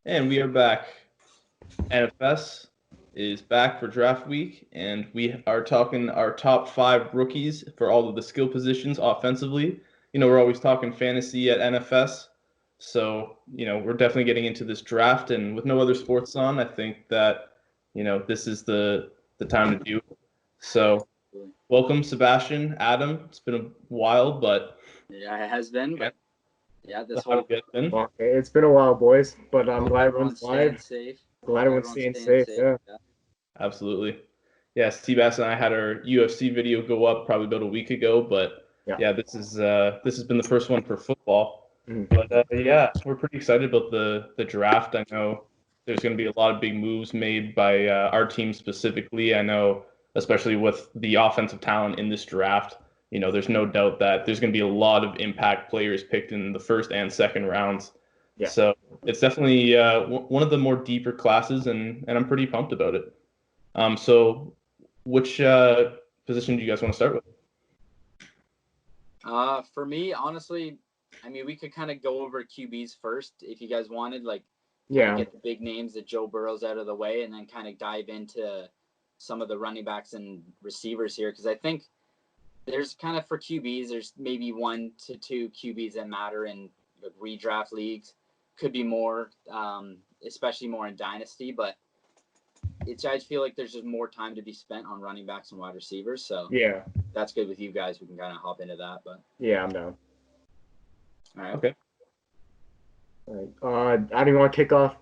And we are back. NFS is back for draft week, and we are talking our top five rookies for all of the skill positions offensively. We're always talking fantasy at NFS. So, we're definitely getting into this draft, and with no other sports on, I think that, this is the time to do it. So, welcome, Sebastian, Adam. It's been a while, but Yeah, it has been, yeah, but yeah, this how have whole you guys been? Well, it's been a while, boys, but I'm hope glad everyone's everyone's staying live. safe. Glad Hope everyone's everyone's staying staying safe. safe. Yeah. Yeah. Absolutely. Yeah, Seabass and I had our UFC video go up probably about a week ago, but Yeah. yeah, this has been the first one for football. Mhm. But yeah, we're pretty excited about the draft. I know there's going to be a lot of big moves made by our team specifically. I know, especially with the offensive talent in this draft, there's no doubt that there's going to be a lot of impact players picked in the first and second rounds. Yeah. So it's definitely one of the more deeper classes, and I'm pretty pumped about it. So which position do you guys want to start with? For me, honestly, I mean, we could kind of go over QBs first if you guys wanted, like, kind of Yeah. get the big names, the Joe Burrows out of the way, and then kind of dive into some of the running backs and receivers here, because I think there's kind of for QBs, there's maybe 1 to 2 QBs that matter in like redraft leagues. Could be more, especially more in dynasty, but I feel like there's just more time to be spent on running backs and wide receivers. So Yeah. that's good with you guys. We can kind of hop into that. But Yeah. I'm down. all right, Okay. All right. I don't want to kick off.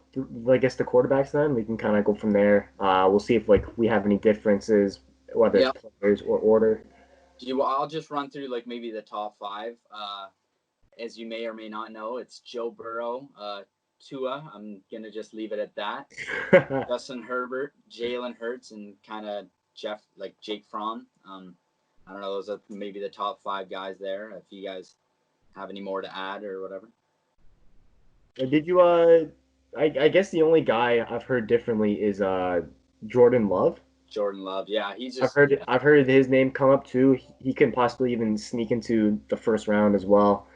I guess the quarterbacks. Then we can kind of go from there. We'll see if we have any differences, whether it's yeah. players or order. I'll just run through like maybe the top five. As you may or may not know, it's Joe Burrow, Tua. I'm gonna just leave it at that. Justin Herbert, Jalen Hurts, and kind of Jake Fromm. I don't know. Those are maybe the top five guys there. If you guys have any more to add or whatever. Did you? I guess the only guy I've heard differently is Jordan Love. Jordan Love, yeah, he's I've just heard I've heard his name come up too. He can possibly even sneak into the first round as well.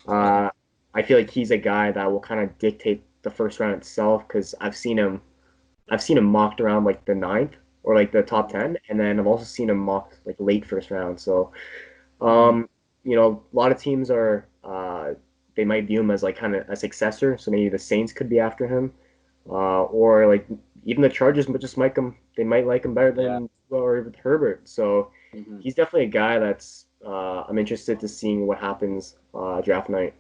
Uh, I feel like he's a guy that will kind of dictate the first round itself because I've seen him mocked around like the ninth or like the top 10, and then I've also seen him mocked like late first round. So, um, a lot of teams are they might view him as like kind of a successor. So maybe the Saints could be after him, or like even the Chargers they might like him better yeah. than or even Herbert. So Mm-hmm. he's definitely a guy that's I'm interested to seeing what happens draft night.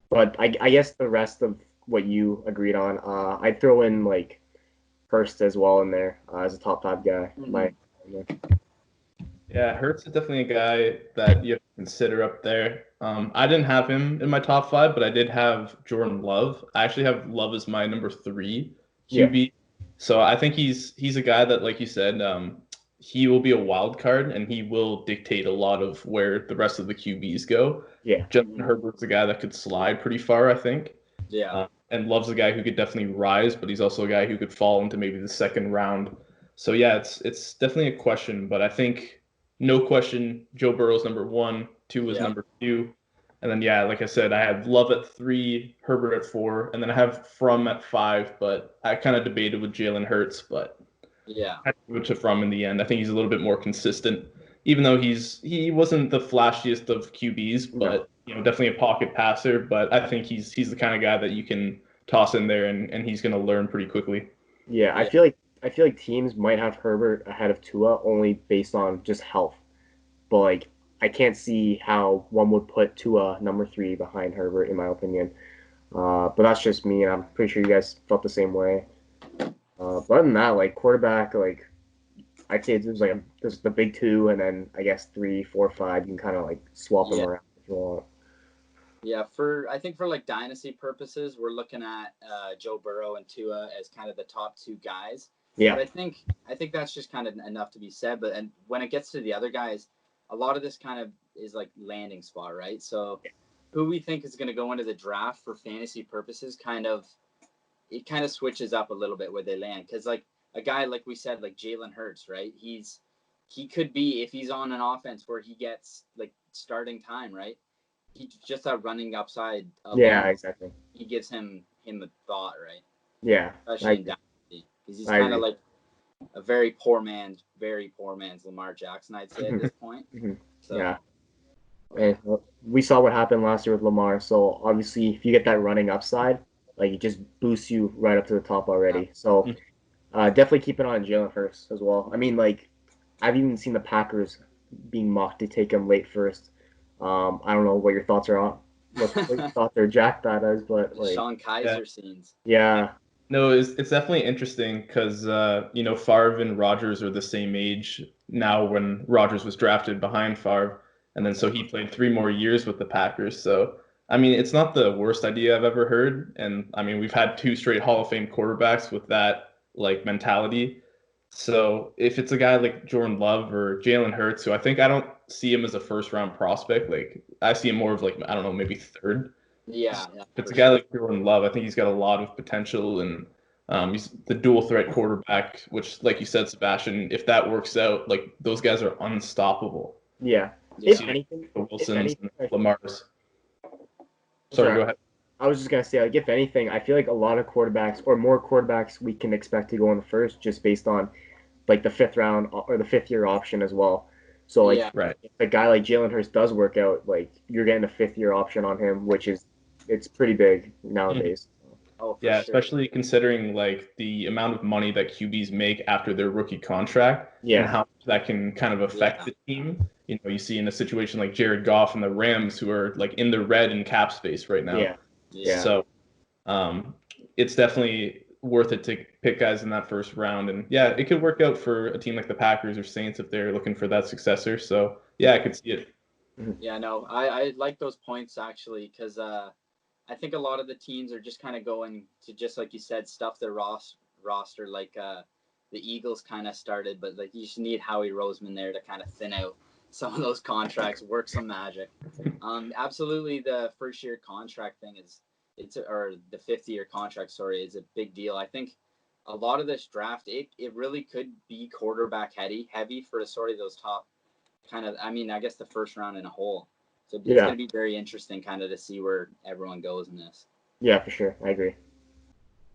But I guess the rest of what you agreed on, I'd throw in like Hurst as well in there as a top five guy. Mm-hmm. Yeah, Hurts is definitely a guy that you have to consider up there. I didn't have him in my top five, but I did have Jordan Love. I actually have Love as my number three Yeah, QB. So I think he's a guy that, like you said, he will be a wild card and he will dictate a lot of where the rest of the QBs go. yeah, Justin Mm-hmm. Herbert's a guy that could slide pretty far, I think. Yeah. And Love's a guy who could definitely rise, but he's also a guy who could fall into maybe the second round. So yeah, it's definitely a question, but I think no question Joe Burrow's number one, two was Yeah. number two. And then yeah, like I said, I have Love at three, Herbert at four, and then I have From at five, but I kind of debated with Jalen Hurts, but Yeah. I went to From in the end. I think he's a little bit more consistent, even though he wasn't the flashiest of QBs, no, but definitely a pocket passer. But I think he's the kind of guy that you can toss in there and he's going to learn pretty quickly. yeah. Yeah. I feel like teams might have Herbert ahead of Tua only based on just health, but like I can't see how one would put Tua number three behind Herbert in my opinion. But that's just me, and I'm pretty sure you guys felt the same way. But other than that, like quarterback, like I'd say there's the big two, and then I guess three, four, five. You can kind of like swap them Yeah. around if you want. Yeah. I think for like dynasty purposes, we're looking at Joe Burrow and Tua as kind of the top two guys. But Yeah, I think that's just kind of enough to be said. But and when it gets to the other guys, a lot of this kind of is like landing spot, right? So who we think is going to go into the draft for fantasy purposes kind of switches up a little bit where they land because like a guy like we said like Jalen Hurts, right? He could be if he's on an offense where he gets like starting time, right? He just that running upside yeah, alone, exactly. he gives him a thought, right? Yeah, especially in dynasty, because he's kind of like a very poor man's Lamar Jackson, I'd say at this point. So yeah. And we saw what happened last year with Lamar. So obviously, if you get that running upside, like it just boosts you right up to the top already. So definitely keep an eye on Jalen Hurts as well. I mean, like I've even seen the Packers being mocked to take him late first. I don't know what your thoughts are on what your thoughts are, Jack. That is, but like Sean Kaiser scenes. Yeah. No, it's definitely interesting because Favre and Rodgers are the same age now when Rodgers was drafted behind Favre, and then so he played 3 more years with the Packers. So I mean, it's not the worst idea I've ever heard, and I mean we've had 2 straight Hall of Fame quarterbacks with that like mentality. So if it's a guy like Jordan Love or Jalen Hurts, who I don't see him as a first round prospect, like I see him more of like I don't know maybe third. Yeah, If it's a guy like Jordan Love, I think he's got a lot of potential, and he's the dual threat quarterback, which, like you said, Sebastian, if that works out, like those guys are unstoppable. Yeah. You If see, like, anything, the if Wilsons anything, and Lamar's. Sorry, go ahead. I was just gonna say, like, if anything, I feel like a lot of quarterbacks or more quarterbacks we can expect to go in the first, just based on like the fifth round or the fifth year option as well. So like, Right. if a guy like Jalen Hurts does work out, like you're getting a fifth year option on him, which is it's pretty big nowadays. Oh, for Yeah, sure. especially considering like the amount of money that QBs make after their rookie contract and Yeah. how that can kind of affect the team. You see in a situation like Jared Goff and the Rams, who are like in the red in cap space right now. Yeah. So it's definitely worth it to pick guys in that first round. And yeah, it could work out for a team like the Packers or Saints if they're looking for that successor. So yeah, I could see it. Yeah, no, I like those points actually because I think a lot of the teams are just kind of going to, just like you said, stuff their roster like the Eagles kind of started, but like you just need Howie Roseman there to kind of thin out some of those contracts, work some magic. Absolutely, the first year contract thing or the 5th year contract, sorry, is a big deal. I think a lot of this draft, it really could be quarterback heavy for sort of those top kind of, I mean, I guess the first round in a whole. So it's going to be very interesting kind of to see where everyone goes in this. Yeah, for sure. I agree.